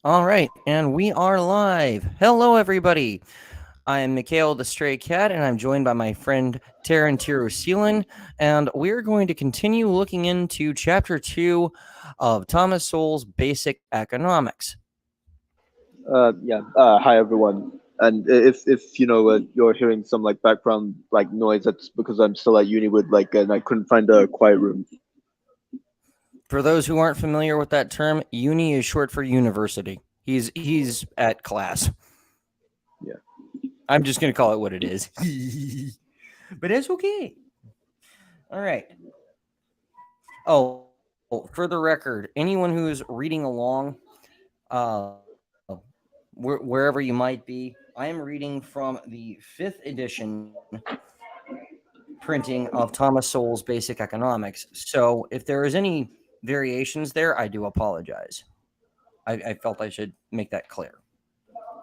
All right, and we are live. Hello, everybody. I am Mikhail the Stray Cat, and I'm joined by my friend Tharun Thiruseelan, and we're going to continue looking into Chapter 2 of Thomas Sowell's Basic Economics. Yeah. Hi everyone. And if you're hearing some like background like noise, that's because I'm still at uni with and I couldn't find a quiet room. For those who aren't familiar with that term, uni is short for university. He's at class. Yeah. I'm just going to call it what it is. But it's okay. All right. Oh, for the record, anyone who is reading along, uh, wherever you might be, I am reading from the 5th edition printing of Thomas Sowell's Basic Economics. So if there is any variations there, I do apologize. I felt I should make that clear.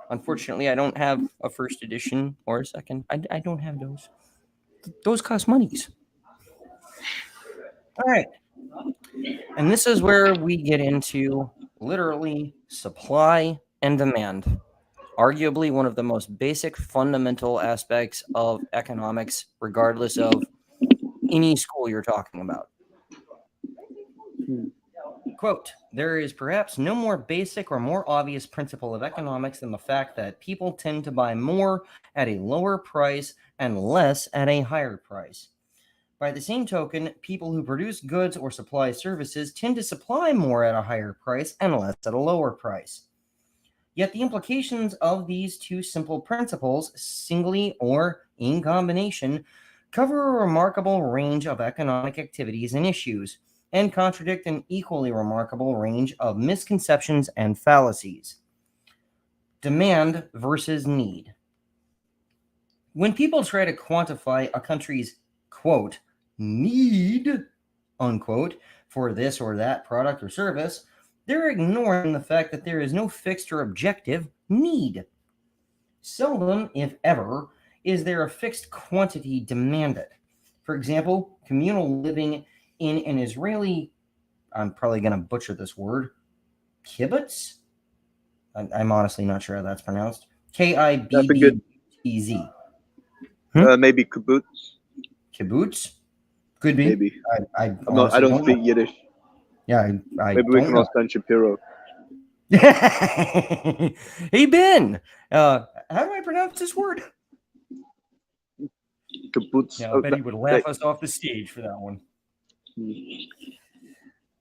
Unfortunately, I don't have a first edition or a second. I don't have those. Those cost monies. All right. And this is where we get into literally supply and demand. Arguably one of the most basic fundamental aspects of economics, regardless of any school you're talking about. Hmm. Quote, there is perhaps no more basic or more obvious principle of economics than the fact that people tend to buy more at a lower price and less at a higher price. By the same token, people who produce goods or supply services tend to supply more at a higher price and less at a lower price. Yet the implications of these two simple principles, singly or in combination, cover a remarkable range of economic activities and issues, and contradict an equally remarkable range of misconceptions and fallacies. Demand versus need. When people try to quantify a country's, quote, need, unquote, for this or that product or service, they're ignoring the fact that there is no fixed or objective need. Seldom, if ever, is there a fixed quantity demanded. For example, communal living in an Israeli, I'm probably going to butcher this word, kibbutz? I'm honestly not sure how that's pronounced. K I That's B a good B T Z. Hmm? maybe kibbutz. Kibbutz? Could be. Maybe. I I'm not. I honestly don't don't know. speak Yiddish. Yeah, I Maybe we don't can know. ask Ben Shapiro. Hey, Ben. How do I pronounce this word? Kibbutz. Yeah, I Oh, bet he would laugh us off the stage for that one. hmm.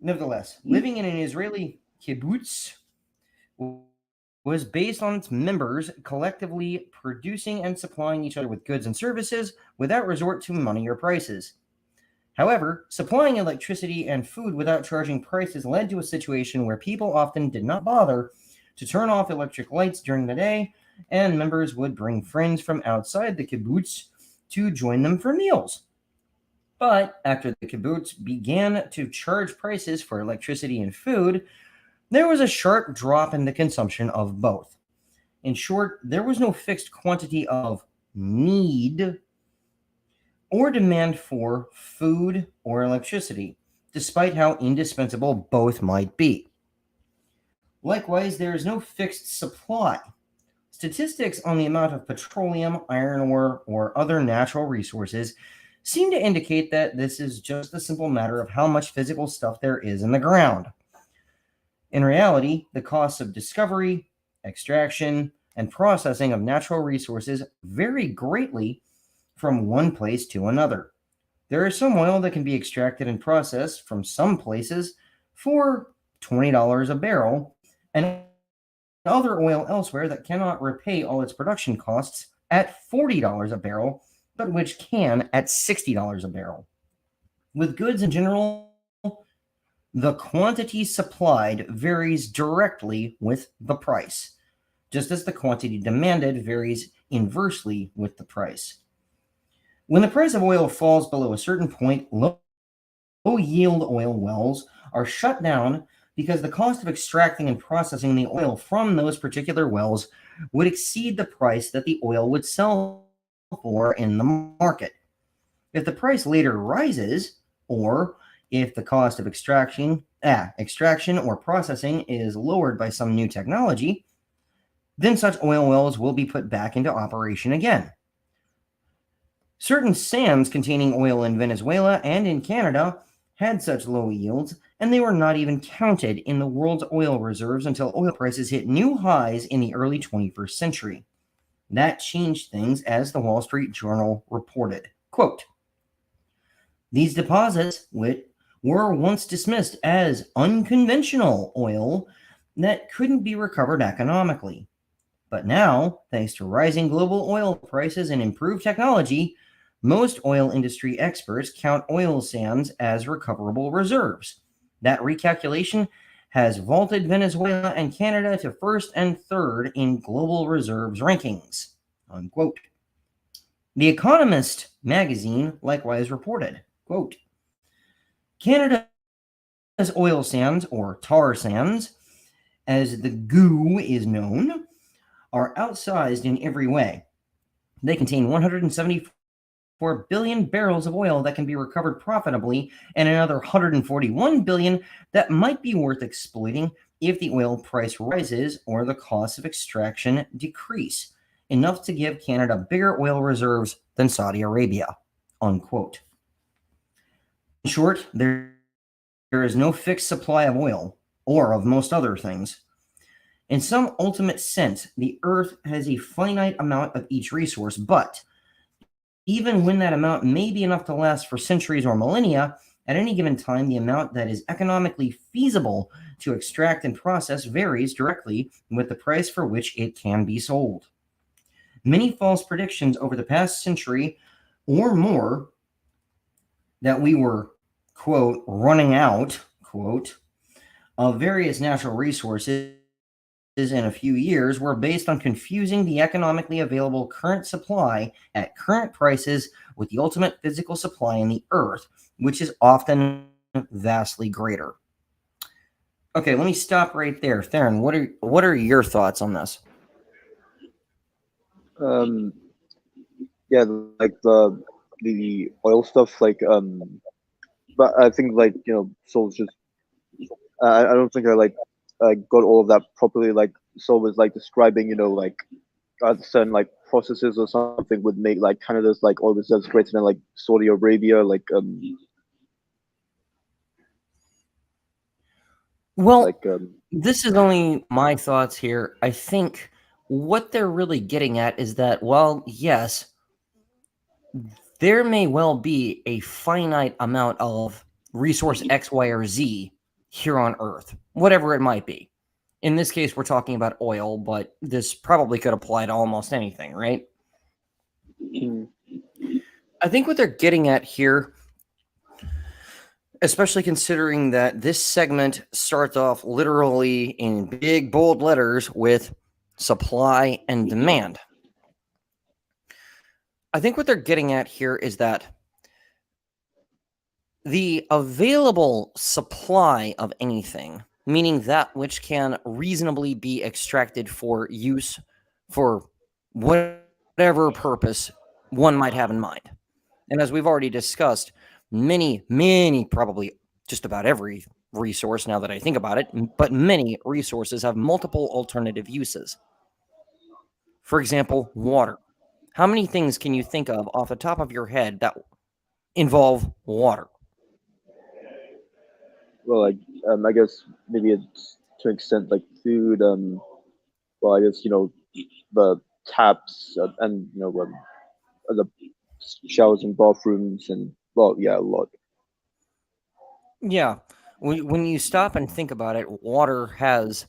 Nevertheless, living in an Israeli kibbutz was based on its members collectively producing and supplying each other with goods and services without resort to money or prices. However, supplying electricity and food without charging prices led to a situation where people often did not bother to turn off electric lights during the day, and members would bring friends from outside the kibbutz to join them for meals. But after the kibbutz began to charge prices for electricity and food, there was a sharp drop in the consumption of both. In short, there was no fixed quantity of need or demand for food or electricity, despite how indispensable both might be. Likewise, there is no fixed supply. Statistics on the amount of petroleum, iron ore, or other natural resources seem to indicate that this is just a simple matter of how much physical stuff there is in the ground. In reality, the costs of discovery, extraction, and processing of natural resources vary greatly from one place to another. There is some oil that can be extracted and processed from some places for $20 a barrel, and other oil elsewhere that cannot repay all its production costs at $40 a barrel, but which can at $60 a barrel. With goods in general, the quantity supplied varies directly with the price, just as the quantity demanded varies inversely with the price. When the price of oil falls below a certain point, low yield oil wells are shut down because the cost of extracting and processing the oil from those particular wells would exceed the price that the oil would sell for in the market. If the price later rises, or if the cost of extraction and extraction or processing is lowered by some new technology, then such oil wells will be put back into operation again. Certain sands containing oil in Venezuela and in Canada had such low yields, and they were not even counted in the world's oil reserves until oil prices hit new highs in the early 21st century. That changed things, as the Wall Street Journal reported. Quote, "These deposits were once dismissed as unconventional oil that couldn't be recovered economically. But now, thanks to rising global oil prices and improved technology, most oil industry experts count oil sands as recoverable reserves. That recalculation has vaulted Venezuela and Canada to first and third in global reserves rankings." Unquote. The Economist magazine likewise reported, quote, "Canada's oil sands, or tar sands, as the GOO is known, are outsized in every way. They contain 174 billion barrels of oil that can be recovered profitably, and another 141 billion that might be worth exploiting if the oil price rises or the costs of extraction decrease, enough to give Canada bigger oil reserves than Saudi Arabia." Unquote. In short, there is no fixed supply of oil, or of most other things. In some ultimate sense, the Earth has a finite amount of each resource, but even when that amount may be enough to last for centuries or millennia, at any given time, the amount that is economically feasible to extract and process varies directly with the price for which it can be sold. Many false predictions over the past century or more that we were, quote, running out, quote, of various natural resources in a few years were based on confusing the economically available current supply at current prices with the ultimate physical supply in the earth, which is often vastly greater. Okay, let me stop right there. Tharun, what are your thoughts on this? Yeah, like the oil stuff, like but I think like Soul's just I don't think I got all of that properly. Like Soul was like describing like certain like processes or something would make like Canada's like oil reserves greater than like Saudi Arabia. Well, like this is only my thoughts here. I think what they're really getting at is that, well, yes, there may well be a finite amount of resource X, Y, or Z here on Earth, whatever it might be. In this case, we're talking about oil, but this probably could apply to almost anything, right? I think what they're getting at here, especially considering that this segment starts off literally in big, bold letters with supply and demand. I think what they're getting at here is that the available supply of anything, meaning that which can reasonably be extracted for use for whatever purpose one might have in mind. And as we've already discussed, many, probably just about every resource, now that I think about it, but many resources have multiple alternative uses. For example, water. How many things can you think of off the top of your head that involve water? well, I guess maybe it's to an extent like food. Well, I guess the taps and the showers and bathrooms and well, yeah, a lot. Yeah. When you stop and think about it, water has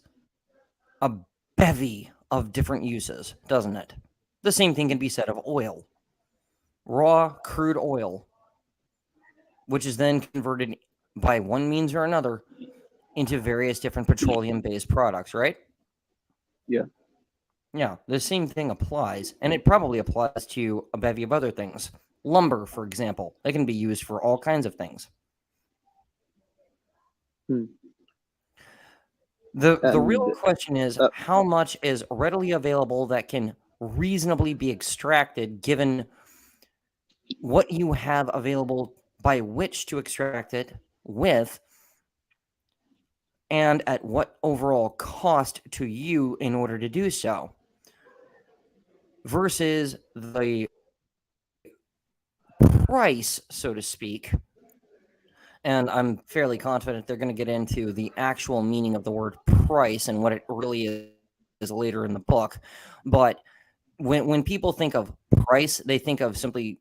a bevy of different uses, doesn't it? The same thing can be said of oil. Raw crude oil, which is then converted by one means or another into various different petroleum-based products, right? Yeah. Yeah, the same thing applies, and it probably applies to a bevy of other things. Lumber, for example, it can be used for all kinds of things. The real question is, how much is readily available that can reasonably be extracted given what you have available by which to extract it with, and at what overall cost to you in order to do so, versus the price, so to speak. And I'm fairly confident they're going to get into the actual meaning of the word price and what it really is later in the book. But when people think of price, they think of simply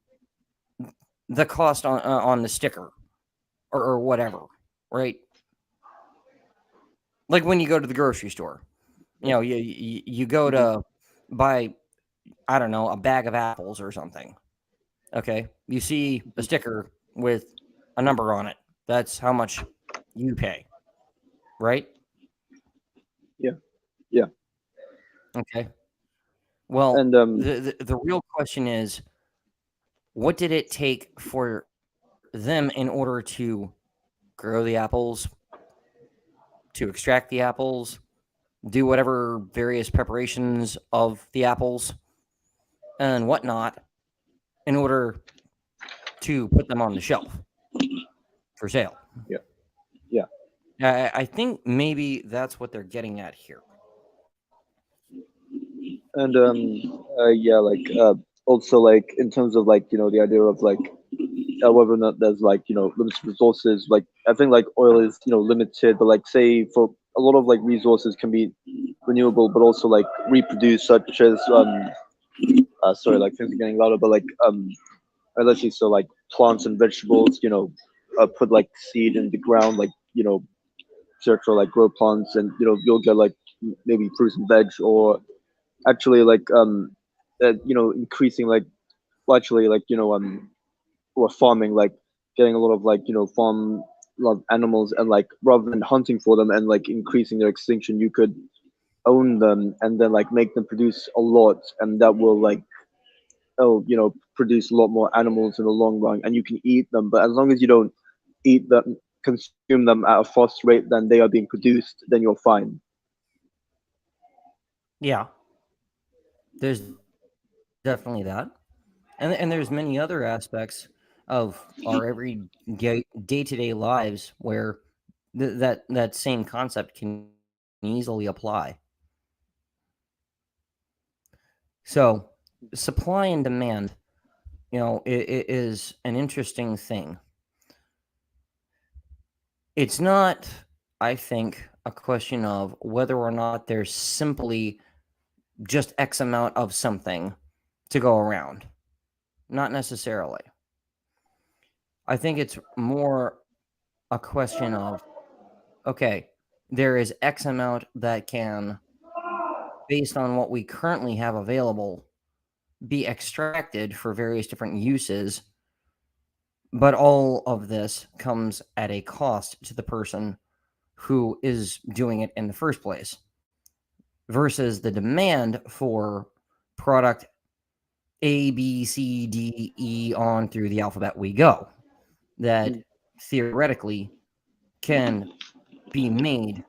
the cost on the sticker or whatever, right? Like when you go to the grocery store, you go to buy, I don't know, a bag of apples or something. Okay, you see a sticker with a number on it. That's how much you pay, right? Yeah. Yeah. Okay. Well, And the real question is, what did it take for them in order to grow the apples, to extract the apples, do whatever various preparations of the apples and whatnot in order to put them on the shelf for sale? yeah. Yeah. I think maybe that's what they're getting at here. And yeah, like also like in terms of like the idea of like whether or not there's like limited resources. Like I think like oil is limited, but like say for a lot of like resources can be renewable, but also like reproduced, such as sorry, like things are getting louder, but like let's see, so like plants and vegetables, put like seed in the ground, like search for like grow plants, and you'll get like maybe fruits and veg, or actually like increasing like well, actually like or farming, like getting a lot of like farm a lot of animals, and like rather than hunting for them and like increasing their extinction, you could own them and then like make them produce a lot, and that will like produce a lot more animals in the long run, and you can eat them. But as long as you don't eat them, consume them at a fast rate than they are being produced, then you're fine. Yeah, there's definitely that. And there's many other aspects of our every day-to-day lives where that same concept can easily apply. So, supply and demand, it is an interesting thing. It's not, I think, a question of whether or not there's simply just X amount of something to go around. Not necessarily. I think it's more a question of, okay, there is X amount that can, based on what we currently have available, be extracted for various different uses, but all of this comes at a cost to the person who is doing it in the first place, versus the demand for product A, B, C, D, E on through the alphabet we go, that theoretically can be made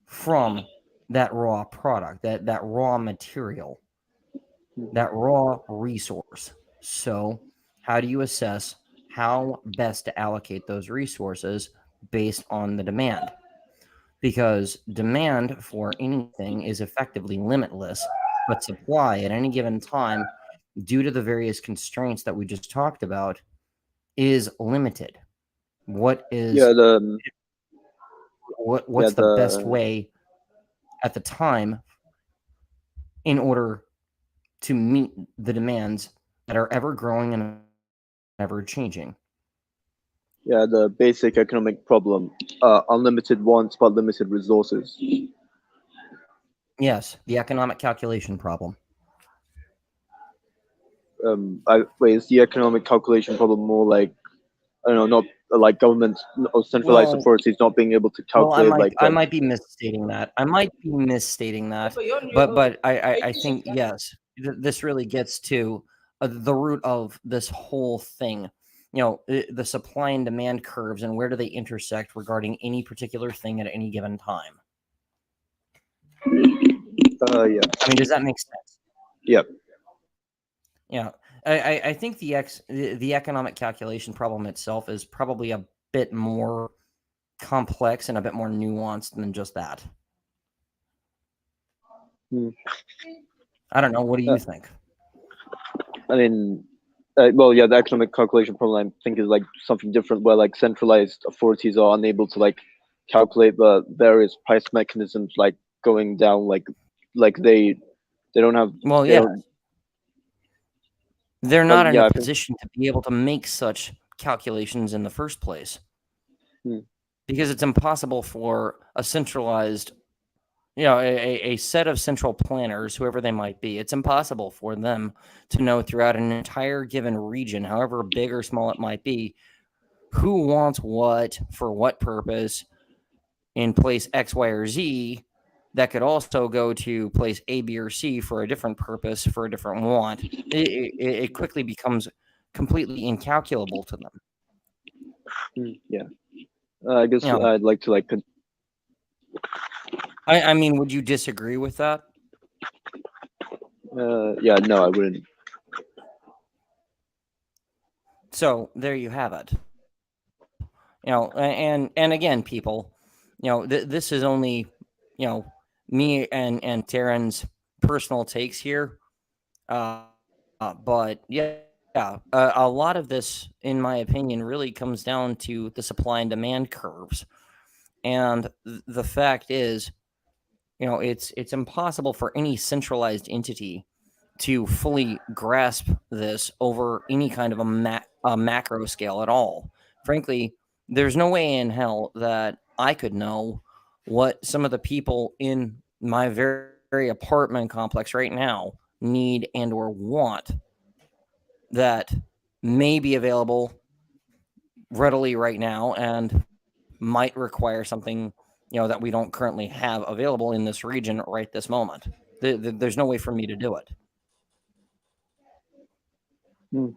from that raw product, that raw material, that raw resource. So, how do you assess how best to allocate those resources based on the demand? Because demand for anything is effectively limitless, but supply at any given time, due to the various constraints that we just talked about, is limited. What Yeah, is yeah, what's the best the way at the time in order to meet the demands that are ever growing and ever changing? yeah, the basic economic problem: unlimited wants but limited resources. Yes, the economic calculation problem. Wait, is the economic calculation problem more like I don't know, not like governments or centralized Well, authorities not being able to well, calculate like I might be misstating that. I might be misstating that, but I think yes, this really gets to the root of this whole thing. The supply and demand curves and where do they intersect regarding any particular thing at any given time. yeah, I mean, does that make sense? yeah, Yeah, I think the economic calculation problem itself is probably a bit more complex and a bit more nuanced than just that. Hmm. I don't know. What do you think? I mean, well, yeah, the economic calculation problem I think is like something different, where like centralized authorities are unable to like calculate the various price mechanisms, like going down, like they don't have Well, they yeah, don't. they're But not in a yeah, I think. position to be able to make such calculations in the first place Hmm. because it's impossible for a centralized, a set of central planners, whoever they might be, it's impossible for them to know throughout an entire given region, however big or small it might be, who wants what for what purpose in place X, Y, or Z that could also go to place A, B, or C for a different purpose, for a different want. It quickly becomes completely incalculable to them. Yeah, I guess You know, I'd like to like. I mean, would you disagree with that? Yeah, no, I wouldn't. So there you have it. And again, people, this is only, me and Taryn's personal takes here. But yeah, a lot of this, in my opinion, really comes down to the supply and demand curves. And the fact is, it's impossible for any centralized entity to fully grasp this over any kind of a macro scale at all. Frankly, there's no way in hell that I could know what some of the people in my very apartment complex right now need and or want that may be available readily right now and might require something that we don't currently have available in this region right this moment. There's no way for me to do it. Hmm.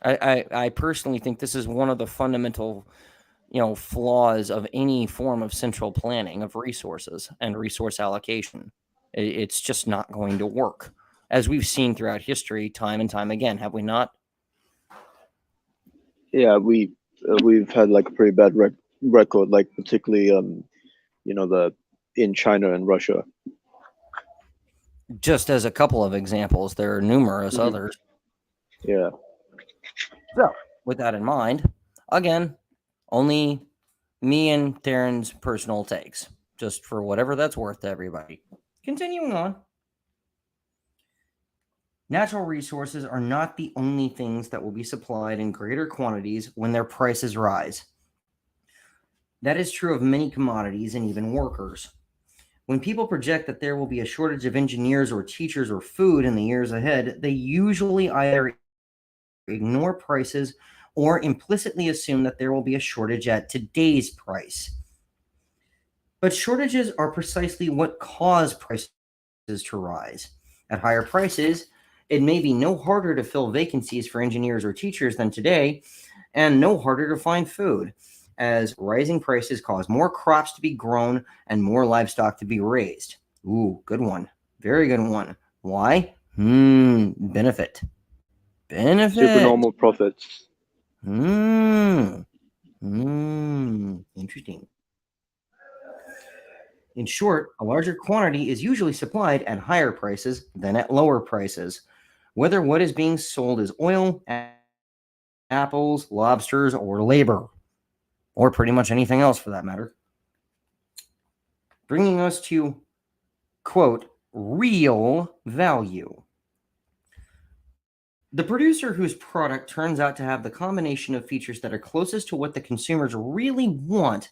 I personally think this is one of the fundamental flaws of any form of central planning of resources and resource allocation. It's just not going to work, as we've seen throughout history time and time again, have we not? Yeah, we've had like a pretty bad record, like particularly the in China and Russia. Just as a couple of examples, there are numerous Hmm. others. Yeah. So, with that in mind, again, only me and Darren's personal takes, just for whatever that's worth to everybody. Continuing on. Natural resources are not the only things that will be supplied in greater quantities when their prices rise. That is true of many commodities and even workers. When people project that there will be a shortage of engineers or teachers or food in the years ahead, they usually either ignore prices or implicitly assume that there will be a shortage at today's price. But shortages are precisely what cause prices to rise. At higher prices, it may be no harder to fill vacancies for engineers or teachers than today, and no harder to find food, as rising prices cause more crops to be grown and more livestock to be raised. Ooh, good one. Very good one. Why? Benefit. Benefit. Supernormal profits. Interesting. In short, a larger quantity is usually supplied at higher prices than at lower prices, whether what is being sold is oil, apples, lobsters, or labor, or pretty much anything else for that matter. Bringing us to, quote, real value. The producer whose product turns out to have the combination of features that are closest to what the consumers really want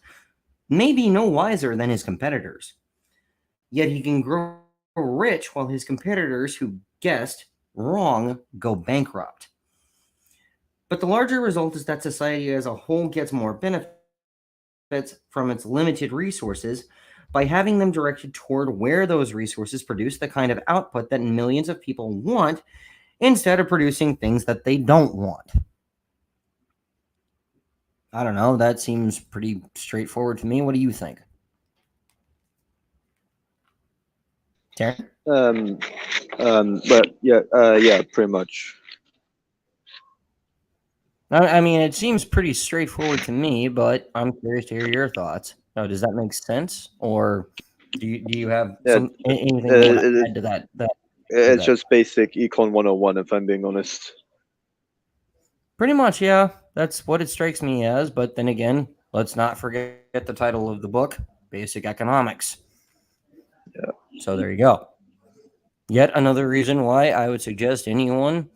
may be no wiser than his competitors. Yet he can grow rich while his competitors who guessed wrong go bankrupt. But the larger result is that society as a whole gets more benefits from its limited resources by having them directed toward where those resources produce the kind of output that millions of people want instead of producing things that they don't want. I don't know. That seems pretty straightforward to me. What do you think? Taryn? But yeah, yeah, pretty much. I mean, it seems pretty straightforward to me, but I'm curious to hear your thoughts. Now, does that make sense, or do you have Yeah, anything you want to it, add to that? it's just basic Econ 101, if I'm being honest. Pretty much, yeah. That's what it strikes me as. But then again, let's not forget the title of the book, Basic Economics. Yeah. So there you go. Yet another reason why I would suggest anyone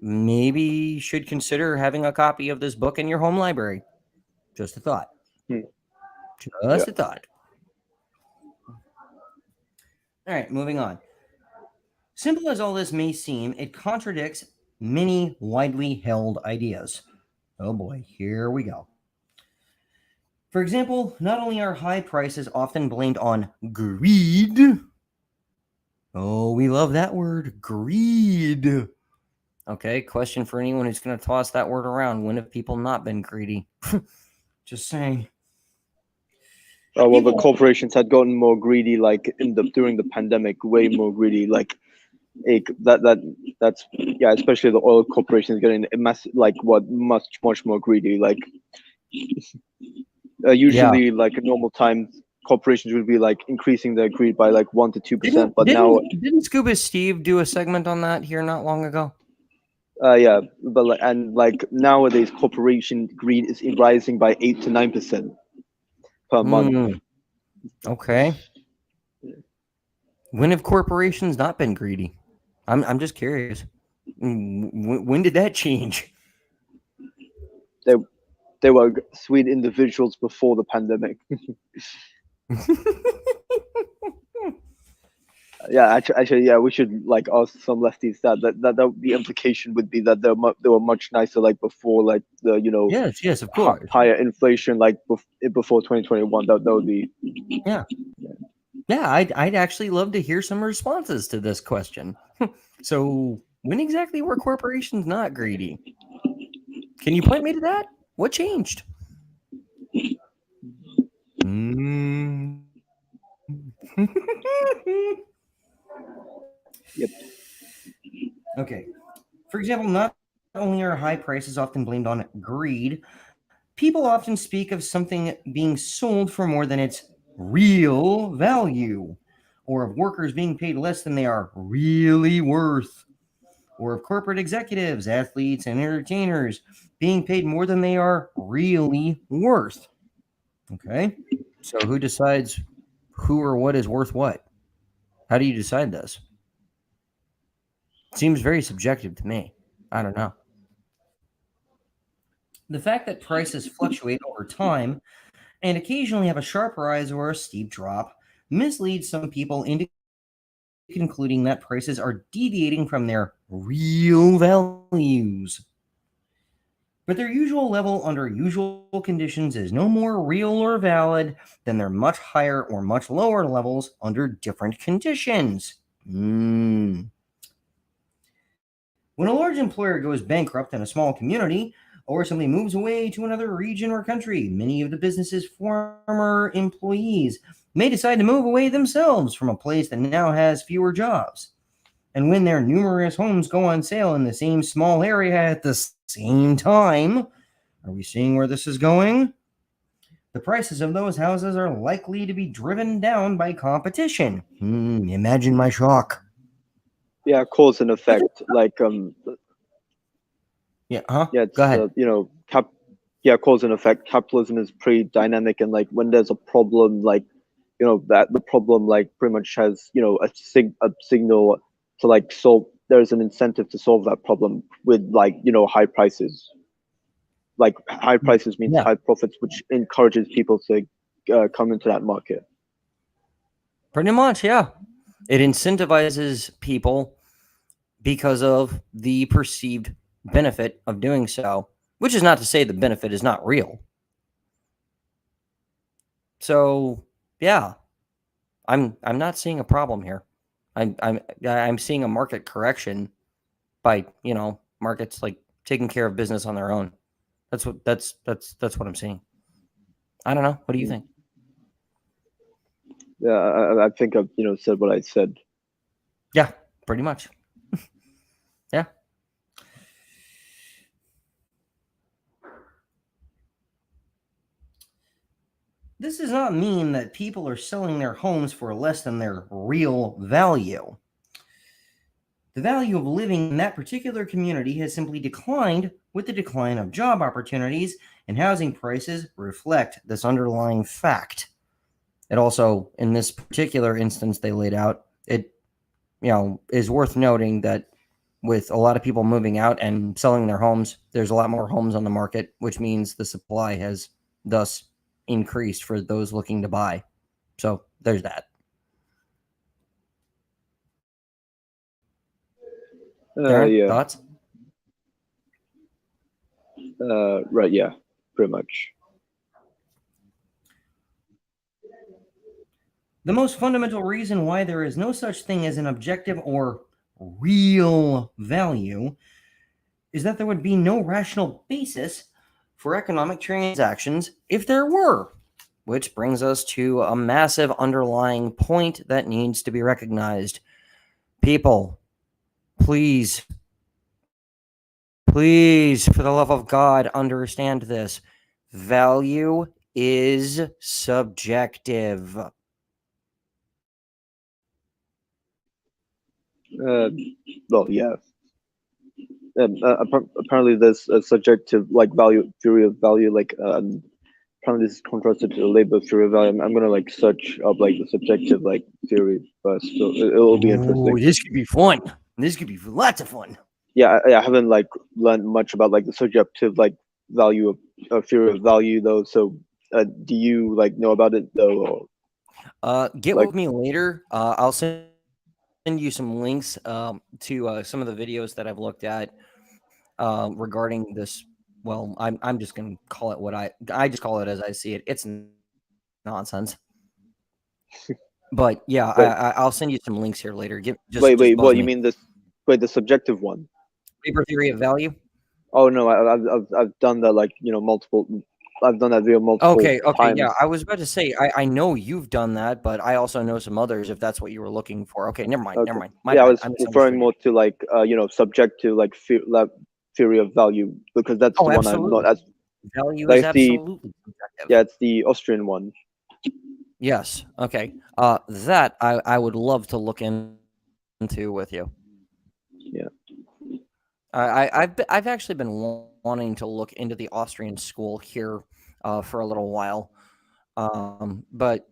maybe should consider having a copy of this book in your home library. Just a thought. Hmm. Just a thought. All right, moving on. Simple as all this may seem, it contradicts many widely held ideas. Oh boy, here we go. For example, not only are high prices often blamed on greed. Oh, we love that word, greed. Okay, question for anyone who's going to toss that word around. When have people not been greedy? Just saying. Well, the People, corporations had gotten more greedy, like during the pandemic, way more greedy. Like that's yeah, especially the oil corporations getting a massive, like what much more greedy. Like yeah. usually, like in normal times, corporations would be like increasing their greed by like 1 to 2%, Didn't but now didn't didn't Scuba Steve do a segment on that here not long ago? yeah, but like nowadays, corporation greed is rising by 8 to 9% per month. Okay. When have corporations not been greedy? I'm just curious. When did that change? They they were sweet individuals before the pandemic. Yeah, actually, yeah, we should like ask some lefties that the implication would be that they were much nicer like before, like the Yes, of course. higher inflation like before 2021. That would be Yeah. Yeah, I'd actually love to hear some responses to this question. So, when exactly were corporations not greedy? Can you point me to that? What changed? Mm. yep. Okay. For example, not only are high prices often blamed on greed, people often speak of something being sold for more than its real value, or of workers being paid less than they are really worth, or of corporate executives, athletes, and entertainers being paid more than they are really worth. Okay. So who decides who or what is worth what? How do you decide this? It seems very subjective to me. I don't know. The fact that prices fluctuate over time and occasionally have a sharp rise or a steep drop misleads some people into concluding that prices are deviating from their real values. But their usual level under usual conditions is no more real or valid than their much higher or much lower levels under different conditions. When a large employer goes bankrupt in a small community, or simply moves away to another region or country, many of the business's former employees may decide to move away themselves from a place that now has fewer jobs. And when their numerous homes go on sale in the same small area at the same time, are we seeing where this is going? The prices of those houses are likely to be driven down by competition. Imagine my shock. Yeah, cause and effect. Like Yeah, huh? yeah, Go it's ahead. yeah, cause and effect. Capitalism is pretty dynamic, and like when there's a problem, like that the problem like pretty much has a signal to like solve. There's an incentive to solve that problem with like high prices. Like high prices means Yeah, high profits, which encourages people to come into that market. pretty much. Yeah. It incentivizes people because of the perceived benefit of doing so, which is not to say the benefit is not real. So, yeah, I'm not seeing a problem here. I'm seeing a market correction by, markets like taking care of business on their own. That's what I'm seeing. I don't know. What do you think? Yeah, I think I've said what I said. Yeah, pretty much. Yeah. This does not mean that people are selling their homes for less than their real value. The value of living in that particular community has simply declined with the decline of job opportunities, and housing prices reflect this underlying fact. It also, in this particular instance they laid out, it is worth noting that with a lot of people moving out and selling their homes, there's a lot more homes on the market, which means the supply has thus increased for those looking to buy. So there's that. Darren, Yeah. thoughts? Right. Yeah. Pretty much. The most fundamental reason why there is no such thing as an objective or real value is that there would be no rational basis for economic transactions if there were. Which brings us to a massive underlying point that needs to be recognized. People, please, for the love of God, understand this. Value is subjective. Well, yeah. Apparently, there's a subjective like value theory of value. Like, apparently, this is contrasted to the labor theory of value. I'm gonna like search up like the subjective like theory first, so it'll be interesting. This could be fun. This could be lots of fun. Yeah, I haven't like learned much about like the subjective like value of theory of value though. So, do you like know about it though? Or, Get like, with me later. I'll send you some links to some of the videos that I've looked at regarding this. Well, I'm just gonna call it what I just call it as I see it. It's nonsense. But yeah, wait, I'll send you some links here later. wait, Just buzz what you me. mean this? Wait, the subjective one? Labor theory of value. Oh no, I've done that like multiple. I've done that video multiple Okay, times. yeah. I was about to say I know you've done that, but I also know some others. If that's what you were looking for. Okay, never mind. Okay. My Yeah, I bad. was I referring misunderstood more you. to like subject to like theory of value because that's Oh, the one I'm not absolutely. as Value is that's the absolutely subjective. yeah it's the Austrian one. Yes. Okay. That I would love to look into with you. Yeah. I've actually been wanting to look into the Austrian school here for a little while, but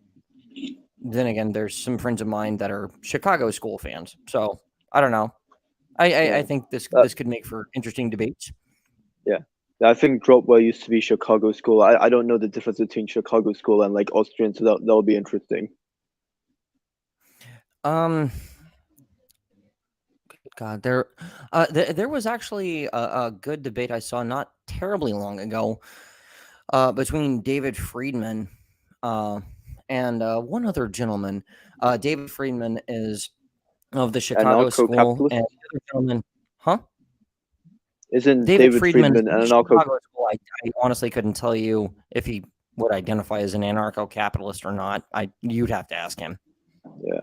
then again, there's some friends of mine that are Chicago school fans, so I don't know. Yeah. I think this could make for interesting debates. Yeah. I think Dropwell used to be Chicago school. I don't know the difference between Chicago school and like Austrian, so that'll be interesting. God, there was actually a good debate I saw not terribly long ago between David Friedman and one other gentleman. David Friedman is of the Chicago School, Anarcho-capitalist? and the other gentleman, huh? Isn't David David Friedman is Friedman from the an anarcho? Chicago School. I honestly couldn't tell you if he would identify as an anarcho-capitalist or not. You'd have to ask him. Yeah.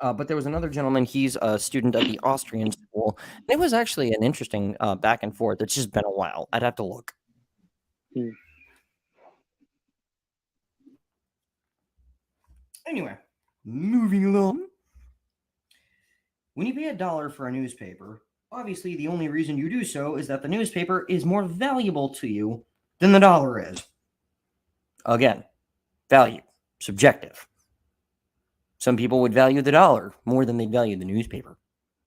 But there was another gentleman. He's a student of the Austrian school. And it was actually an interesting back and forth. It's just been a while. I'd have to look. Hmm. Anyway, moving along. When you pay $1 for a newspaper, obviously the only reason you do so is that the newspaper is more valuable to you than the dollar is. Again, value, subjective. Some people would value the dollar more than they value the newspaper.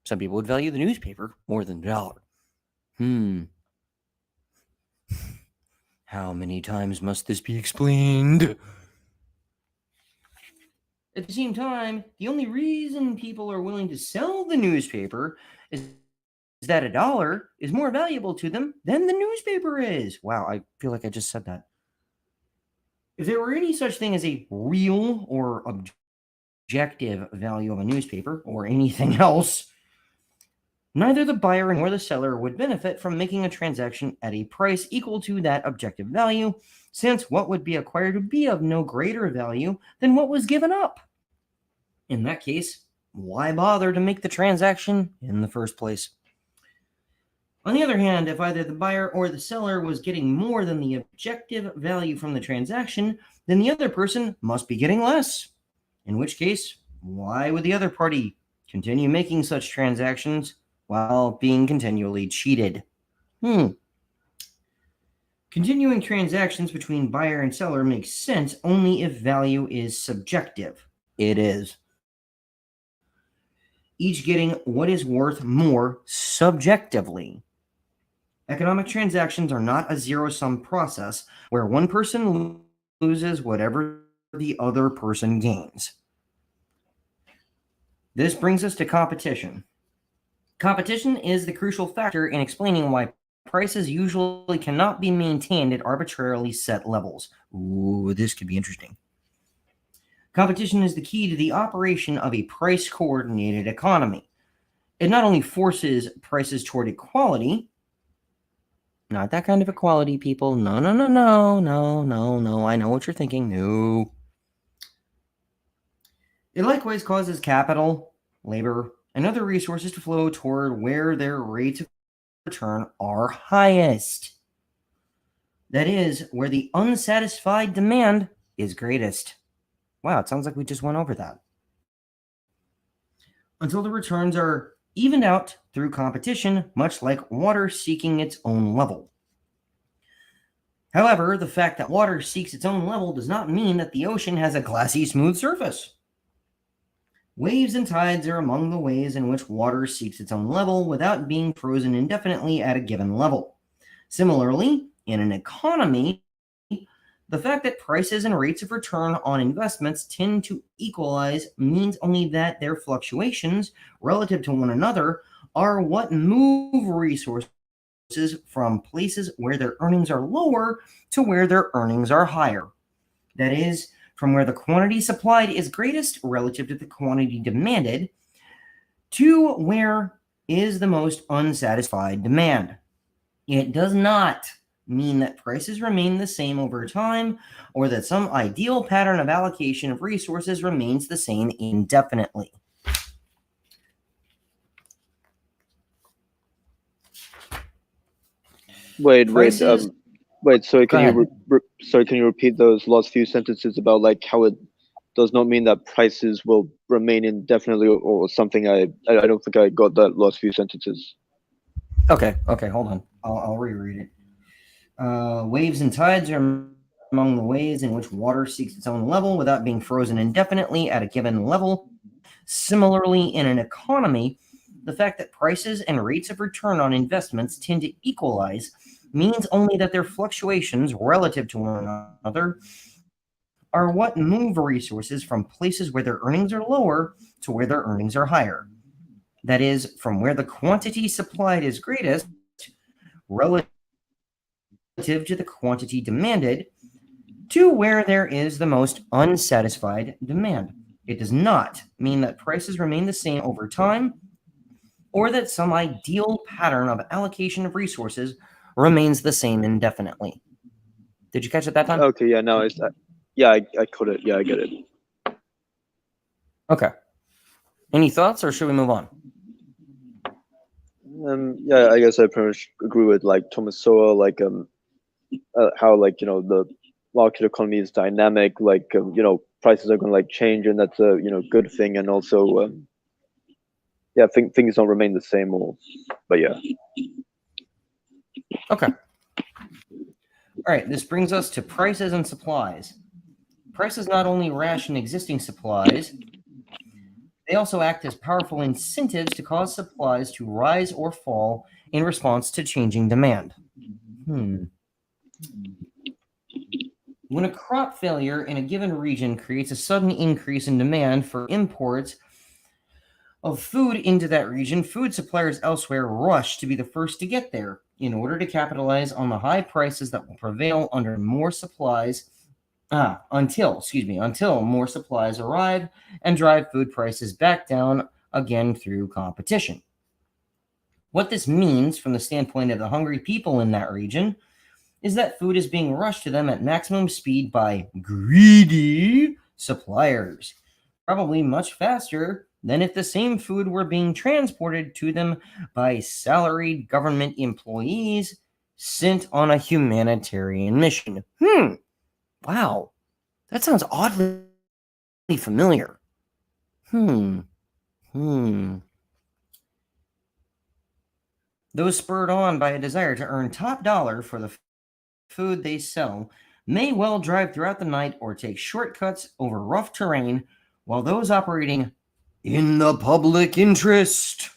Some people would value the newspaper more than the dollar. How many times must this be explained? At the same time, the only reason people are willing to sell the newspaper is that $1 is more valuable to them than the newspaper is. Wow, I feel like I just said that. If there were any such thing as a real or objective value of a newspaper or anything else, neither the buyer nor the seller would benefit from making a transaction at a price equal to that objective value, since what would be acquired would be of no greater value than what was given up. In that case, why bother to make the transaction in the first place? On the other hand, if either the buyer or the seller was getting more than the objective value from the transaction, then the other person must be getting less. In which case, why would the other party continue making such transactions while being continually cheated? Continuing transactions between buyer and seller makes sense only if value is subjective. It is. Each getting what is worth more subjectively. Economic transactions are not a zero-sum process where one person loses whatever the other person gains. This brings us to competition. Competition is the crucial factor in explaining why prices usually cannot be maintained at arbitrarily set levels. Ooh, this could be interesting. Competition is the key to the operation of a price-coordinated economy. It not only forces prices toward equality, not that kind of equality, people. No. I know what you're thinking. No. It likewise causes capital, labor, and other resources to flow toward where their rates of return are highest. That is, where the unsatisfied demand is greatest. Wow, it sounds like we just went over that. Until the returns are evened out through competition, much like water seeking its own level. However, the fact that water seeks its own level does not mean that the ocean has a glassy, smooth surface. Waves and tides are among the ways in which water seeks its own level without being frozen indefinitely at a given level. Similarly, in an economy, the fact that prices and rates of return on investments tend to equalize means only that their fluctuations relative to one another are what move resources from places where their earnings are lower to where their earnings are higher. That is, from where the quantity supplied is greatest relative to the quantity demanded to where is the most unsatisfied demand. It does not mean that prices remain the same over time or that some ideal pattern of allocation of resources remains the same indefinitely. Wait. So Go ahead. can you repeat those last few sentences about like how it does not mean that prices will remain indefinitely or something? I don't think I got that last few sentences. Okay, hold on. I'll reread it. Waves and tides are among the ways in which water seeks its own level without being frozen indefinitely at a given level. Similarly, in an economy, the fact that prices and rates of return on investments tend to equalize means only that their fluctuations relative to one another are what move resources from places where their earnings are lower to where their earnings are higher. That is, from where the quantity supplied is greatest relative to the quantity demanded to where there is the most unsatisfied demand. It does not mean that prices remain the same over time or that some ideal pattern of allocation of resources remains the same indefinitely. Did you catch it that time? Okay, yeah, no, I caught it. Yeah, I get it. Okay. Any thoughts, or should we move on? Yeah, I guess I pretty much agree with like Thomas Sowell, like how like the market economy is dynamic, like prices are going to like change, and that's a good thing, and also yeah, things don't remain the same, but yeah. Okay. All right, this brings us to prices and supplies. Prices not only ration existing supplies, they also act as powerful incentives to cause supplies to rise or fall in response to changing demand. When a crop failure in a given region creates a sudden increase in demand for imports of food into that region, food suppliers elsewhere rush to be the first to get there in order to capitalize on the high prices that will prevail under more supplies until more supplies arrive and drive food prices back down again through competition. What this means from the standpoint of the hungry people in that region is that food is being rushed to them at maximum speed by greedy suppliers, probably much faster than if the same food were being transported to them by salaried government employees sent on a humanitarian mission. Wow. That sounds oddly familiar. Hmm. Those spurred on by a desire to earn top dollar for the food they sell may well drive throughout the night or take shortcuts over rough terrain, while those operating in the public interest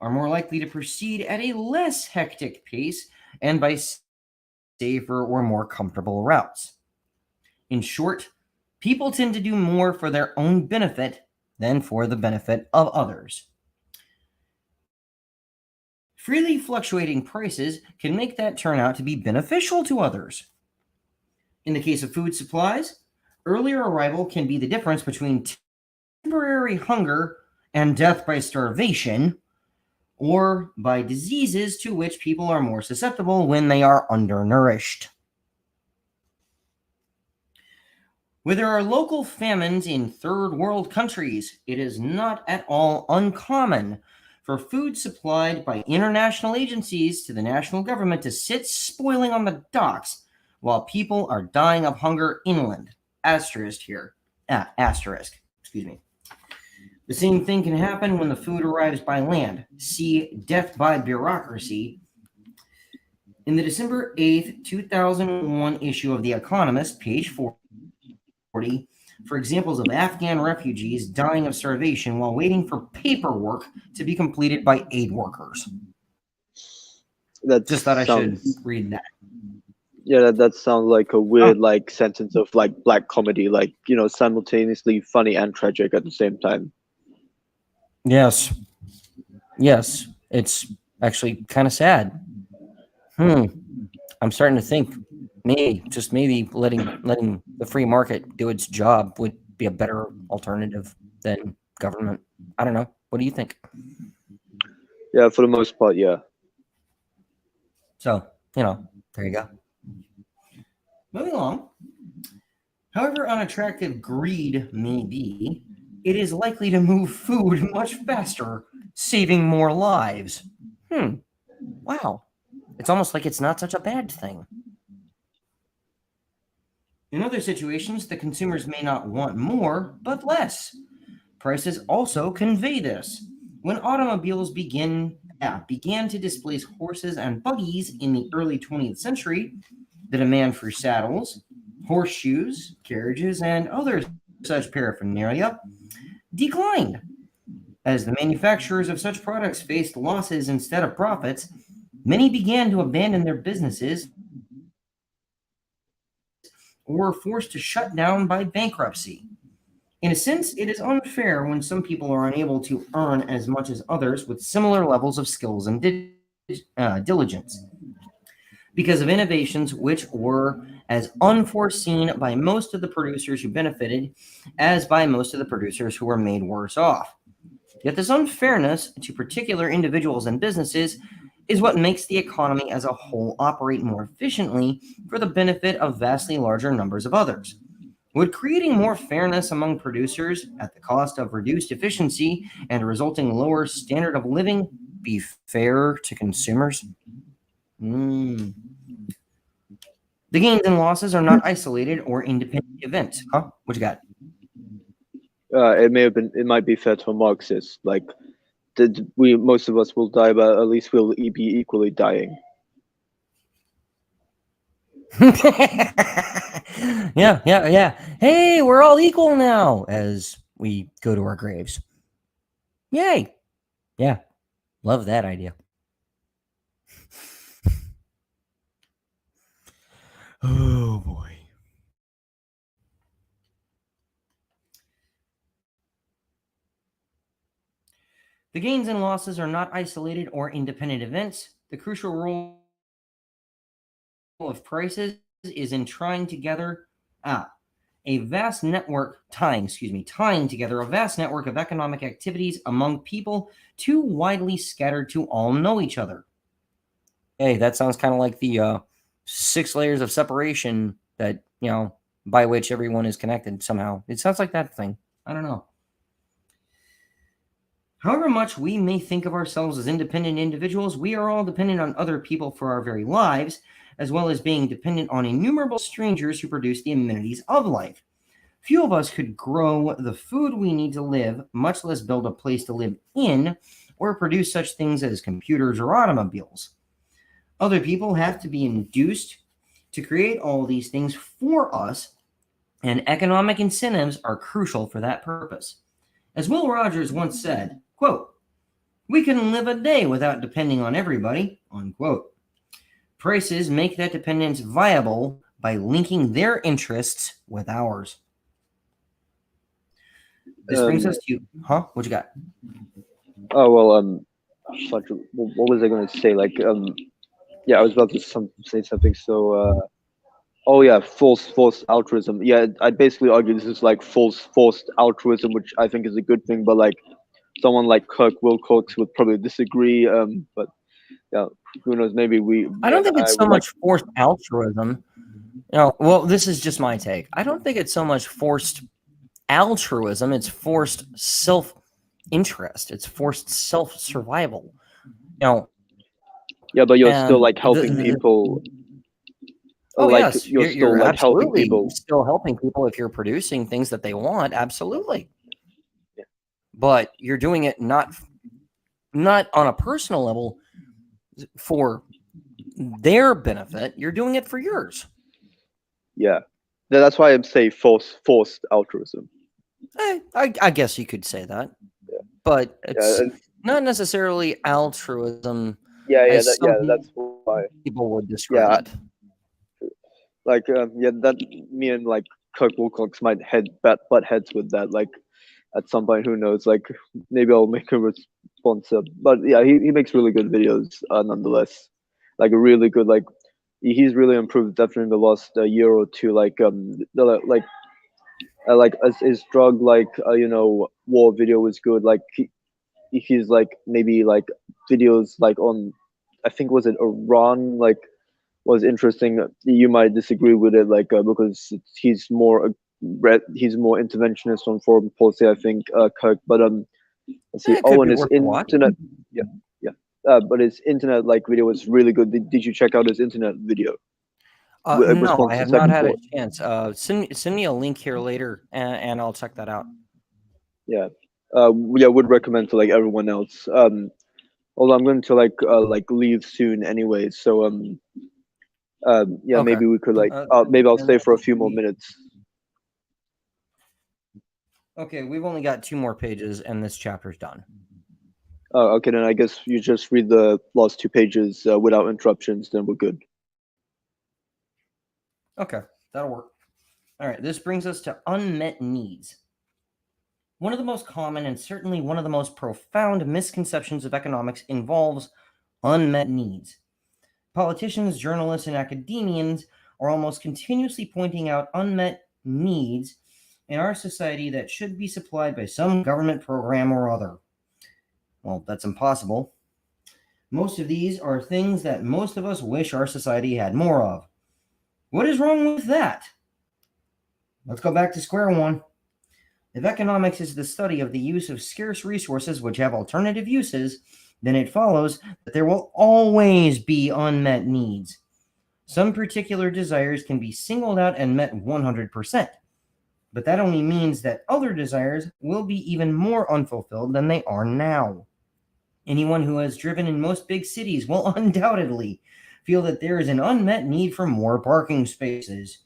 are more likely to proceed at a less hectic pace and by safer or more comfortable routes. In short, people tend to do more for their own benefit than for the benefit of others. Freely fluctuating prices can make that turn out to be beneficial to others. In the case of food supplies, earlier arrival can be the difference between temporary hunger and death by starvation, or by diseases to which people are more susceptible when they are undernourished. Where there are local famines in third world countries, it is not at all uncommon for food supplied by international agencies to the national government to sit spoiling on the docks while people are dying of hunger inland. Asterisk here. Asterisk. Excuse me. The same thing can happen when the food arrives by land. See Death by Bureaucracy. In the December 8th, 2001 issue of The Economist, page 40, for examples of Afghan refugees dying of starvation while waiting for paperwork to be completed by aid workers. Just thought I should read that. Yeah, that sounds like a weird sentence of black comedy, simultaneously funny and tragic at the same time. Yes, it's actually kind of sad. I'm starting to think maybe letting the free market do its job would be a better alternative than government. I don't know. What do you think? Yeah, for the most part, yeah. So, there you go. Moving along. However unattractive greed may be, it is likely to move food much faster, saving more lives. Wow. It's almost like it's not such a bad thing. In other situations, the consumers may not want more, but less. Prices also convey this. When automobiles began to displace horses and buggies in the early 20th century, the demand for saddles, horseshoes, carriages, and other such paraphernalia declined. As the manufacturers of such products faced losses instead of profits, many began to abandon their businesses or were forced to shut down by bankruptcy. In a sense, it is unfair when some people are unable to earn as much as others with similar levels of skills and diligence, because of innovations which were as unforeseen by most of the producers who benefited as by most of the producers who were made worse off. Yet this unfairness to particular individuals and businesses is what makes the economy as a whole operate more efficiently for the benefit of vastly larger numbers of others. Would creating more fairness among producers at the cost of reduced efficiency and a resulting lower standard of living be fair to consumers? The gains and losses are not isolated or independent events. Huh? What you got? It might be fair to a Marxist. Most of us will die, but at least we'll be equally dying. Yeah. Hey, we're all equal now as we go to our graves. Yay. Yeah. Love that idea. Oh boy. The gains and losses are not isolated or independent events. The crucial role of prices is in tying together a vast network of economic activities among people too widely scattered to all know each other. Hey, that sounds kind of like the 6 layers of separation that, by which everyone is connected somehow. It sounds like that thing. I don't know. However much we may think of ourselves as independent individuals, we are all dependent on other people for our very lives, as well as being dependent on innumerable strangers who produce the amenities of life. Few of us could grow the food we need to live, much less build a place to live in, or produce such things as computers or automobiles. Other people have to be induced to create all these things for us, and economic incentives are crucial for that purpose. As Will Rogers once said, quote, "We can live a day without depending on everybody," unquote. Prices make that dependence viable by linking their interests with ours. This brings us to, what you got? Oh well, what was I going to say? Like, yeah, I was about to say something. So, oh yeah, forced altruism. Yeah, I'd basically argue this is like forced altruism, which I think is a good thing. But like, someone like Kirk Wilcox would probably disagree. But yeah, who knows? Maybe I don't think I it's so would like. much forced altruism. Well, this is just my take. I don't think it's so much forced altruism. It's forced self-interest. It's forced self-survival. Yeah, but you're still And like helping people. Oh Like yes, you're still you're like helping absolutely people. still helping people if you're producing things that they want. Absolutely, Yeah. but you're doing it not on a personal level for their benefit. You're doing it for yours. Yeah, that's why I'm saying forced altruism. I guess you could say that, Yeah, but yeah, it's not necessarily altruism yeah, as some that's why. people would describe Yeah, it. like yeah, that me and like Kirk Wilcox might butt heads with that. Like at some point, who knows? Like maybe I'll make a response. But yeah, he makes really good videos nonetheless. Like a really good like he's really improved definitely in the last year or two. Like as his drug war video was good. Like he's like maybe like videos like on I think was it Iran like was interesting. You might disagree with it, like because he's more interventionist on foreign policy. I think Kirk, but let's see. It Oh, could and be his worth a watch. internet, yeah, yeah. But his internet like video was really good. Did you check out his internet video? No, I Response to have not second had a court. chance. Send me a link here later, and I'll check that out. Yeah, yeah. Would recommend to like everyone else. Although I'm going to like leave soon anyway, so yeah, Okay. maybe we could like maybe I'll stay for a few more minutes. Okay, we've only got 2 more pages, and this chapter's done. Oh, okay, then I guess you just read the last 2 pages without interruptions, then we're good. Okay, that'll work. All right, this brings us to unmet needs. One of the most common and certainly one of the most profound misconceptions of economics involves unmet needs. Politicians, journalists, and academians are almost continuously pointing out unmet needs in our society that should be supplied by some government program or other. Well, that's impossible. Most of these are things that most of us wish our society had more of. What is wrong with that? Let's go back to square one. If economics is the study of the use of scarce resources which have alternative uses, then it follows that there will always be unmet needs. Some particular desires can be singled out and met 100%, but that only means that other desires will be even more unfulfilled than they are now. Anyone who has driven in most big cities will undoubtedly feel that there is an unmet need for more parking spaces.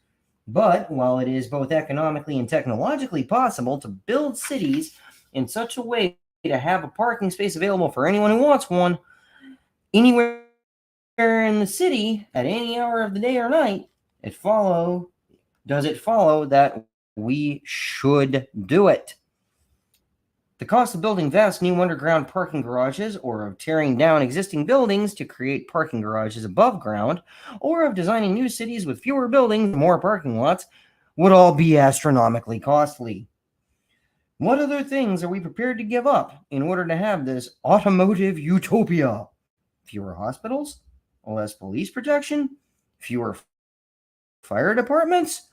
But while it is both economically and technologically possible to build cities in such a way to have a parking space available for anyone who wants one, anywhere in the city at any hour of the day or night, does it follow that we should do it? The cost of building vast new underground parking garages, or of tearing down existing buildings to create parking garages above ground, or of designing new cities with fewer buildings and more parking lots, would all be astronomically costly. What other things are we prepared to give up in order to have this automotive utopia? Fewer hospitals? Less police protection? Fewer fire departments?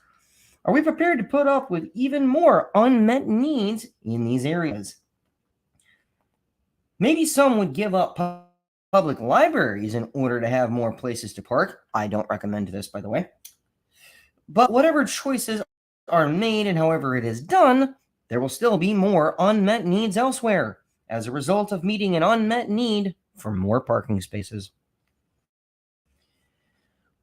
Are we prepared to put up with even more unmet needs in these areas? Maybe some would give up public libraries in order to have more places to park. I don't recommend this, by the way. But whatever choices are made and however it is done, there will still be more unmet needs elsewhere as a result of meeting an unmet need for more parking spaces.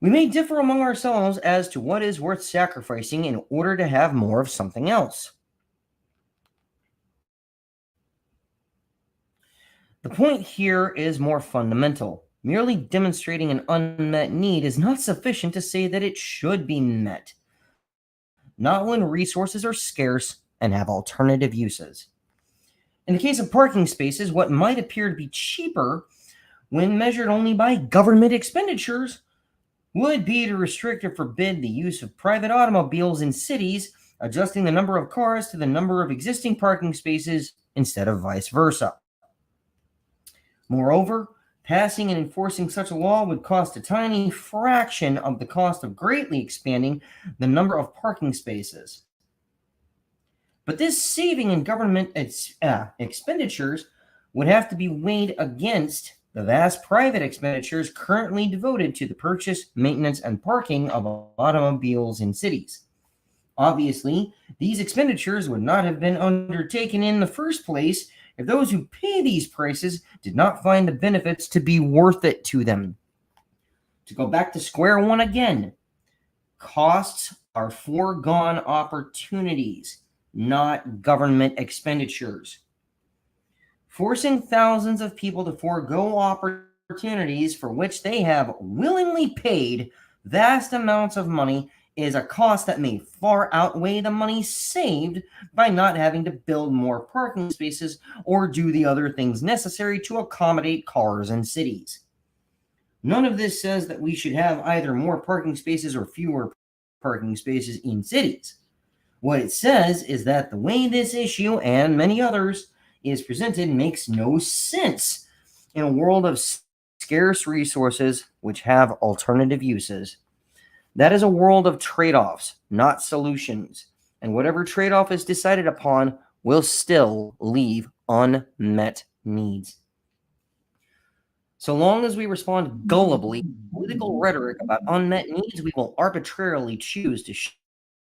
We may differ among ourselves as to what is worth sacrificing in order to have more of something else. The point here is more fundamental. Merely demonstrating an unmet need is not sufficient to say that it should be met, not when resources are scarce and have alternative uses. In the case of parking spaces, what might appear to be cheaper when measured only by government expenditures would be to restrict or forbid the use of private automobiles in cities, adjusting the number of cars to the number of existing parking spaces instead of vice versa. Moreover, passing and enforcing such a law would cost a tiny fraction of the cost of greatly expanding the number of parking spaces. But this saving in government expenditures would have to be weighed against the vast private expenditures currently devoted to the purchase, maintenance, and parking of automobiles in cities. Obviously, these expenditures would not have been undertaken in the first place if those who pay these prices did not find the benefits to be worth it to them. To go back to square one again, costs are foregone opportunities, not government expenditures. Forcing thousands of people to forego opportunities for which they have willingly paid vast amounts of money is a cost that may far outweigh the money saved by not having to build more parking spaces or do the other things necessary to accommodate cars in cities. None of this says that we should have either more parking spaces or fewer parking spaces in cities. What it says is that the way this issue and many others is presented makes no sense in a world of scarce resources which have alternative uses. That is a world of trade-offs, not solutions. And whatever trade-off is decided upon will still leave unmet needs. So long as we respond gullibly to political rhetoric about unmet needs, we will arbitrarily choose to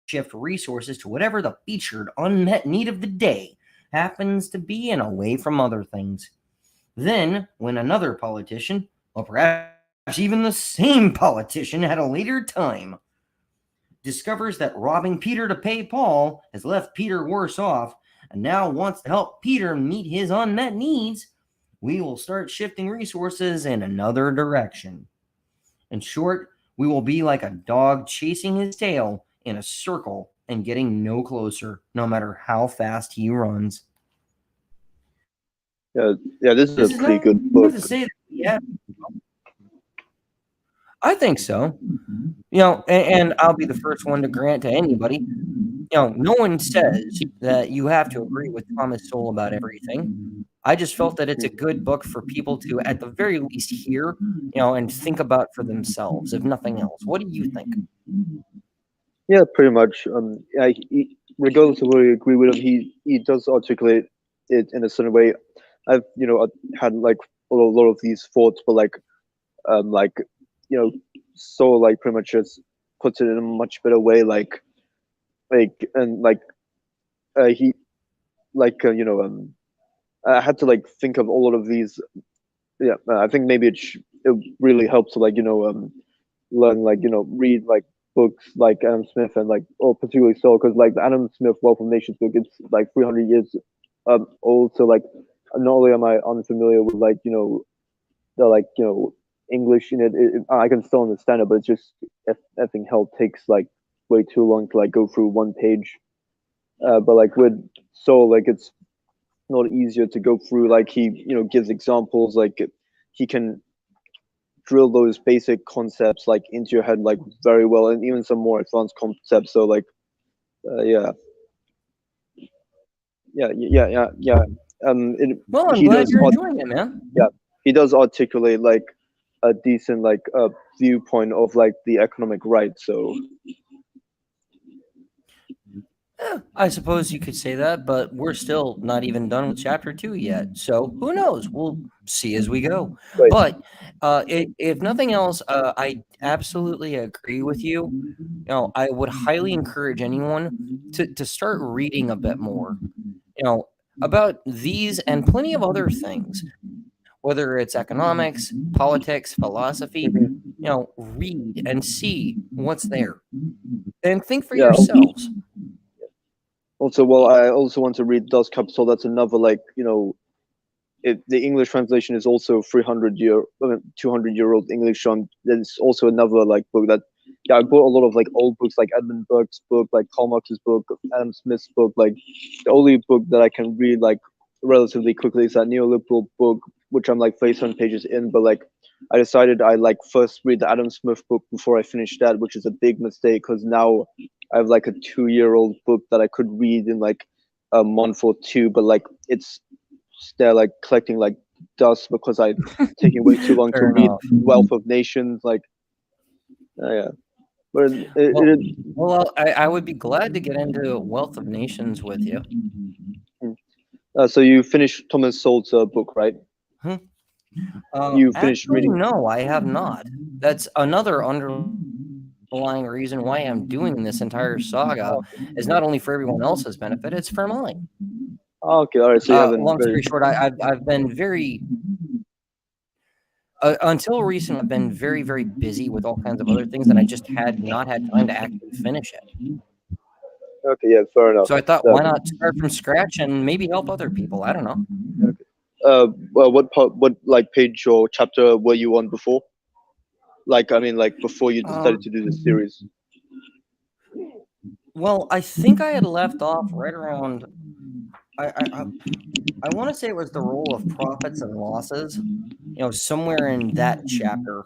shift resources to whatever the featured unmet need of the day happens to be and away from other things. Then, when another politician, or perhaps even the same politician at a later time, discovers that robbing Peter to pay Paul has left Peter worse off and now wants to help Peter meet his unmet needs, we will start shifting resources in another direction. In short, we will be like a dog chasing his tail in a circle and getting no closer, no matter how fast he runs. Yeah, this is a pretty good book. To say that, yeah, I think so. And I'll be the first one to grant to anybody. No one says that you have to agree with Thomas Sowell about everything. I just felt that it's a good book for people to, at the very least, hear, and think about for themselves, if nothing else. What do you think? Yeah, pretty much. Regardless of whether you agree with him, he does articulate it in a certain way. I've had like a lot of these thoughts, but so like pretty much just puts it in a much better way. He I had to like think of a lot of these. Yeah, I think maybe it really helps to learn read like books like Adam Smith and particularly so because like the Adam Smith Wealth of Nations book, it's like 300 years old. So like not only am I unfamiliar with the English in it, I can still understand it, but it's just effing hell takes like way too long to like go through one page. But like with Soul, like it's not easier to go through. Like he gives examples, like he can drill those basic concepts like into your head like very well, and even some more advanced concepts. So like yeah. Well, I'm glad you're enjoying it, man. Yeah, he does articulate like a decent viewpoint of like the economic right. So I suppose you could say that, but we're still not even done with chapter 2 yet. So who knows? We'll see as we go. Right. But if nothing else, I absolutely agree with you. I would highly encourage anyone to start reading a bit more, about these and plenty of other things, whether it's economics, politics, philosophy. Mhm. Read and see what's there and think for Yeah. yourselves. Also, well, I also want to read Das Kapital. That's another the English translation is also 200-year-old English. There's also another like book that, yeah, I bought a lot of like old books, like Edmund Burke's book, like Karl Marx's book, Adam Smith's book. Like the only book that I can read like relatively quickly is that neoliberal book, which I'm like 37 pages in. But like I decided I like first read the Adam Smith book before I finish that, which is a big mistake because now I have like a 2-year-old book that I could read in like a month or two, but like it's they're like collecting like dust because I taking way too long to Fair read enough. Wealth of Nations. Like, yeah, but Well, I would be glad to get into Wealth of Nations with you. so you finished Thomas Sowell's book, right? Hmm. You finished Actually, reading. no, I have not. That's another underlying reason why I'm doing this entire saga, is not only for everyone else's benefit, it's for mine. Oh, okay, all right. So you haven't Long read story it. short, I've been very until recent. I've been very, very busy with all kinds of other things, and I just had not had time to actually finish it. Okay, yeah, fair enough. So I thought, why not start from scratch and maybe help other people? I don't know. Well, what like page or chapter were you on before? Like, I mean, like before you decided to do this series. Well, I think I had left off right around. I want to say it was the role of profits and losses, somewhere in that chapter,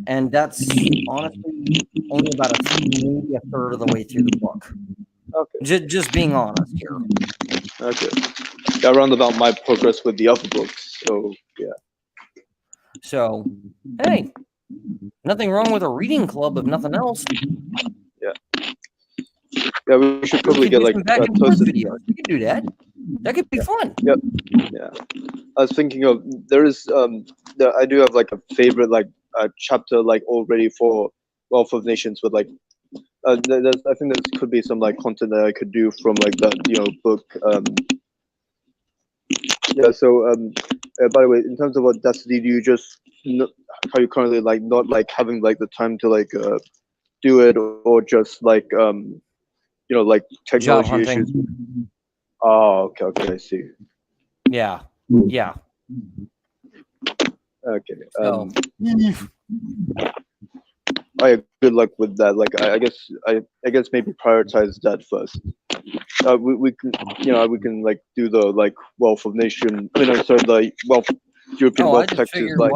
and that's honestly only about maybe a third of the way through the book. Okay, Just being honest here. okay. Yeah, around about my progress with the other books. So yeah. So, hey, nothing wrong with a reading club if nothing else. Yeah, we should We probably could get do like some back and forth posted. videos. We could do that. That could be fun. Yep. Yeah. I was thinking of I do have like a favorite like chapter like already for Wealth of Nations with like I think there could be some like content that I could do from like that book. Yeah. So by the way, in terms of Audacity, do you just how you currently like not like having like the time to like do it or just like like Job technology hunting. issues? Oh, okay, okay, I see. Yeah. Yeah. Okay. So, Oh yeah, good luck with that. Like I guess maybe prioritize that first. We can we can like do the like Wealth of Nation. I mean, I'm sorry, the European I wealth just taxes. figured Like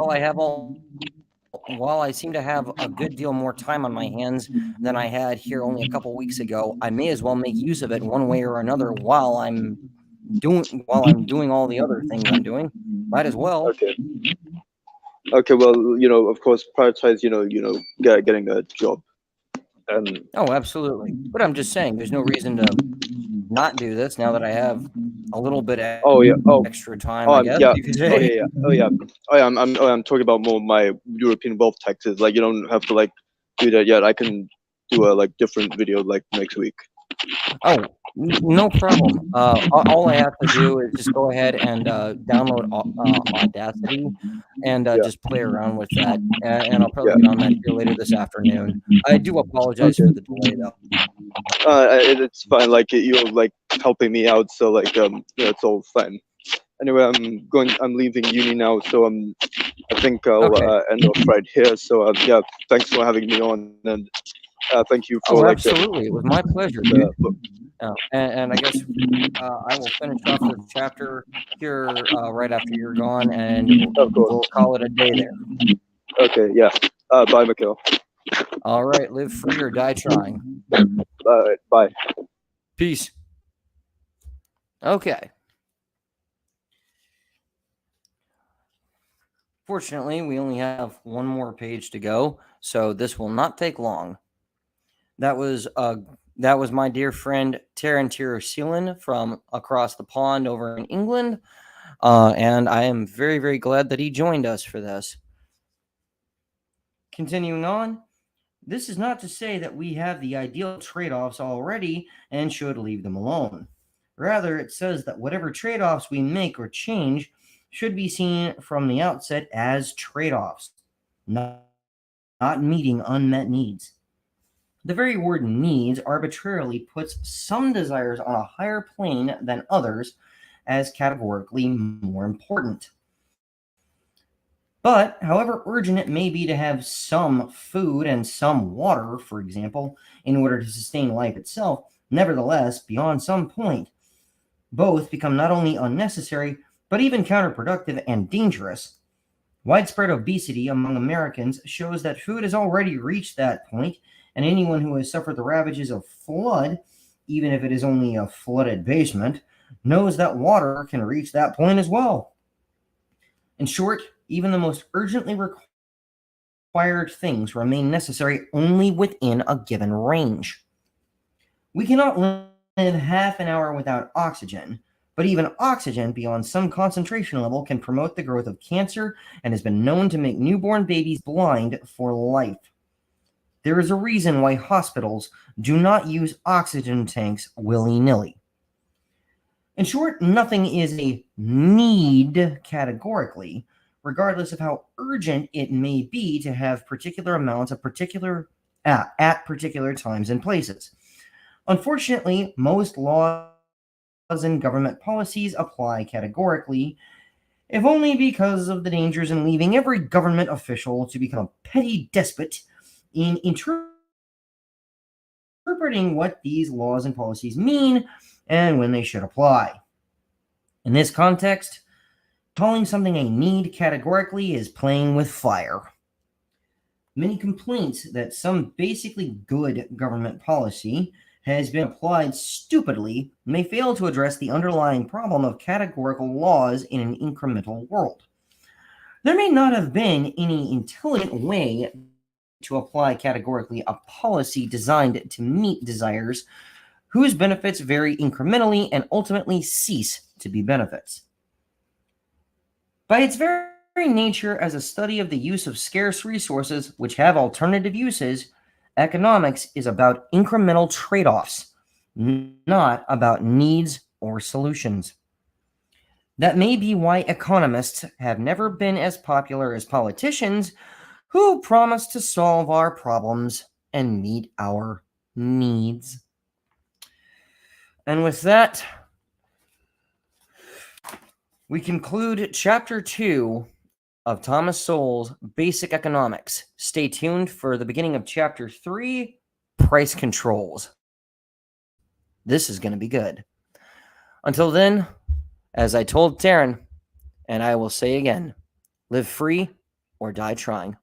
while I seem to have a good deal more time on my hands than I had here only a couple weeks ago, I may as well make use of it one way or another while I'm doing all the other things I'm doing. Might as well. okay, okay. Well, of course, prioritize. Getting a job. And Oh, absolutely. But I'm just saying, there's no reason to not do this now that I have a little bit oh yeah, extra time, I guess yeah, you could oh say. yeah, yeah, oh yeah, oh yeah. I'm talking about more my European wealth taxes. Like you don't have to like do that yet. I can do a like different video like next week. Oh, no problem. All I have to do is just go ahead and download Audacity and Yeah, just play around with that. And I'll yeah. probably get on that here later this afternoon. I do apologize Okay. for the delay, though. It's fine. Like you're like helping me out, so like it's all fine. Anyway, I'm leaving uni now, so I think I'll Okay. end off right here. So yeah, thanks for having me on, and thank you for Oh, like absolutely. It was my pleasure. book. And I guess I will finish off this chapter here right after you're gone, and Of we'll course. call it a day there. Okay. Yeah. Bye, Mikhail. All right. Live free or die trying. Bye. Peace. Okay. Fortunately, we only have one more page to go, so this will not take long. That was That was my dear friend Thiruseelan from across the pond over in England. And I am very, very glad that he joined us for this. Continuing on, this is not to say that we have the ideal trade offs already and should leave them alone. Rather, it says that whatever trade offs we make or change should be seen from the outset as trade offs, not meeting unmet needs. The very word needs arbitrarily puts some desires on a higher plane than others as categorically more important. But, however urgent it may be to have some food and some water, for example, in order to sustain life itself, nevertheless, beyond some point, both become not only unnecessary, but even counterproductive and dangerous. Widespread obesity among Americans shows that food has already reached that point, and anyone who has suffered the ravages of flood, even if it is only a flooded basement, knows that water can reach that point as well. In short, even the most urgently required things remain necessary only within a given range. We cannot live half an hour without oxygen, but even oxygen beyond some concentration level can promote the growth of cancer and has been known to make newborn babies blind for life. There is a reason why hospitals do not use oxygen tanks willy-nilly. In short, nothing is a need categorically, regardless of how urgent it may be to have particular amounts of at particular times and places. Unfortunately, most laws and government policies apply categorically, if only because of the dangers in leaving every government official to become a petty despot in interpreting what these laws and policies mean and when they should apply. In this context, calling something a need categorically is playing with fire. Many complaints that some basically good government policy has been applied stupidly may fail to address the underlying problem of categorical laws in an incremental world. There may not have been any intelligent way to apply categorically a policy designed to meet desires whose benefits vary incrementally and ultimately cease to be benefits. By its very nature as a study of the use of scarce resources which have alternative uses, economics is about incremental trade-offs, not about needs or solutions. That may be why economists have never been as popular as politicians who promise to solve our problems and meet our needs. And with that, we conclude Chapter 2 of Thomas Sowell's Basic Economics. Stay tuned for the beginning of Chapter 3, Price Controls. This is going to be good. Until then, as I told Tharun, and I will say again, live free or die trying.